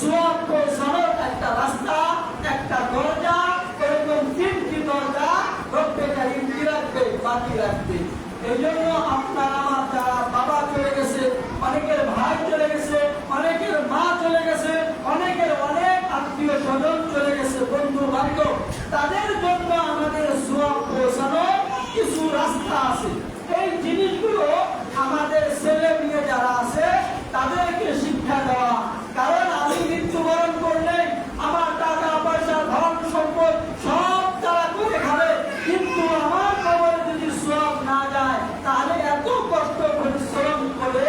সোয়াব পৌঁছানোর একটা রাস্তা, একটা দরজা, এরকম 3টি দরজা রব্বে কারীম কি রাখবে? বাকি রাখবে। এই জন্য আপনার আমার যারা বাবা চলে গেছে, অনেকের ভাই চলে গেছে, অনেকের মা চলে গেছে, অনেকের অনেক আত্মীয় স্বজন চলে গেছে, বন্ধু বান্ধব, তাদের জন্য আমাদের সোয়াব পৌঁছানোর কিছু রাস্তা আছে। এই জিনিসগুলো আমাদের ছেলে মেয়ে যারা আছে তাদেরকে শিক্ষা দেওয়া। কারণ আমি মৃত্যুবরণ করলে আমার টাকা পয়সা ধন সম্পদ সব তারা করে খাবে, কিন্তু আমার কবরে যদি সোয়াব না যায় তাহলে এত কষ্ট পরিশ্রম করে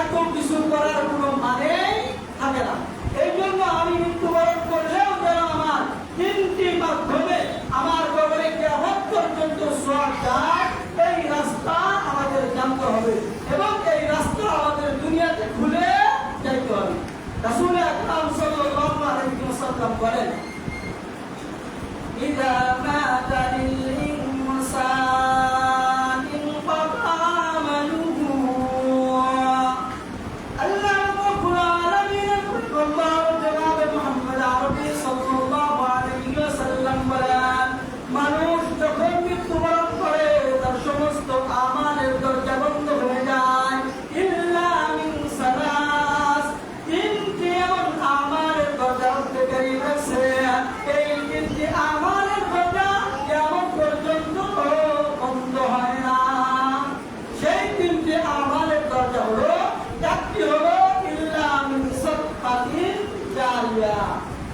এত কিছু করার কোনো মানেই থাকে না। এই জন্য আমি মৃত্যুবরণ করলেও যেন আমার 3টি মাধ্যমে আমার কবরে কিয়ামত পর্যন্ত সোয়াব যায়, এই রাস্তা আমাদের জানতে হবে এবং এই রাস্তা আমাদের দুনিয়াতে খুলে যাইতে হবে। রাসূল আকরাম সাল্লাল্লাহু আলাইহি ওয়াসাল্লাম বলেন, ইযা মাতাল ইনসান ইনকাতা আমালুহু। আল্লাহ রাব্বুল আলামিন আল্লাহু জনাব মুহাম্মদ আরবি সাল্লাল্লাহু আলাইহি ওয়াসাল্লাম বলেন, মানুষ যখন মৃত্যুবরণ করে তার সমস্ত আমালের দরজা বন্ধ হয়ে যায়, ইল্লা মিন সালাস। 3টি এমন আমালের দরজা রব্বে কারীম রাখছে, এই 3টি আমালের দরজা কিয়ামত পর্যন্ত বন্ধ হয় না। সেই 3টি আমালের দরজা হলো, একটি হলো ইল্লা মিন সাদকাতিন জারিয়া।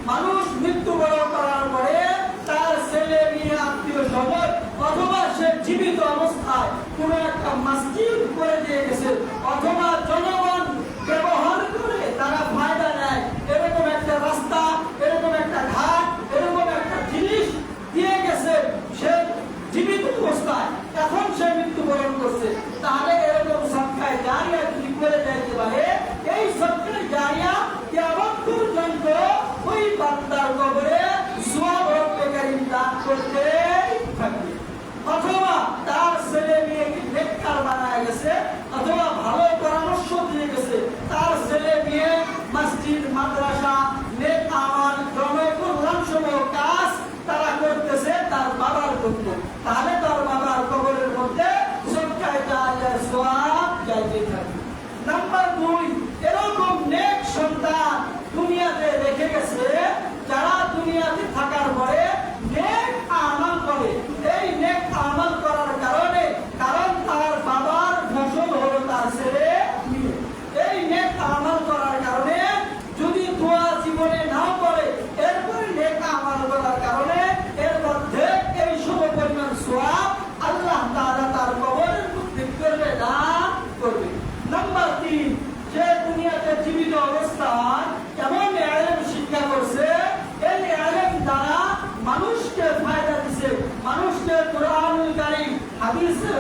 মানুষ মৃত্যুবরণ করার পরে তার ছেলে মেয়ে আত্মীয় স্বজন অথবা সে জীবিত অবস্থায় কোনো একটা মসজিদ করে দিয়ে গেছে, অথবা জনগণ ব্যবহার করে তারা ফায়দা নেয়, এরকম একটা রাস্তা, এরকম একটা ঘাট, এরকম একটা জিনিস দিয়ে গেছে সে জীবিত অবস্থায়, এখন সে মৃত্যুবরণ করছে, তাহলে এরকম সদকায়ে জারিয়া কি করে যাইতে পারে? এই সদকায়ে জারিয়া কিয়ামত পর্যন্ত ওই বান্দার কবরে সোয়াব রব্বে কারীম দান করতে থাকবে। অথবা তার ছেলে মেয়েকে নেককার বানায় গেছে, অথবা ভালো পরামর্শ দিয়ে গেছে, তার ছেলে মেয়ে মসজিদ মাদ্রাসা নেক আমল জনকল্যাণ সমূহ কাজ তারা করতেছে তার বাবার জন্য, তাহলে তার বাবার কবরের মধ্যে সদকায়ে জারিয়ার সোয়াব যাইতে থাকবে। নাম্বার 2, এরকম নেক সন্তান দুনিয়াতে রেখে গেছে, যারা দুনিয়াতে থাকার পরে নেক আমল করে। এই নেক আমল করার কারণে, কারণ তার বাবার ফসল হলো তার ছেলে মেয়ে, এই নেক আমল করার কারণে যদি দোয়া জীবনে নাও করে, এরপরে নেক আমল করার কারণে এর মধ্যে এই সম পরিমাণ সোয়াব আল্লাহ তাআলা তার কবরের মধ্যে করবে, দান করবে। নাম্বার 3, যে দুনিয়াতে জীবিত অবস্থায় এমন ইলম শিক্ষা করছে, এই ইলম দ্বারা মানুষকে ফায়দা দিছে, মানুষকে কোরআনুল কারীম হাদিসের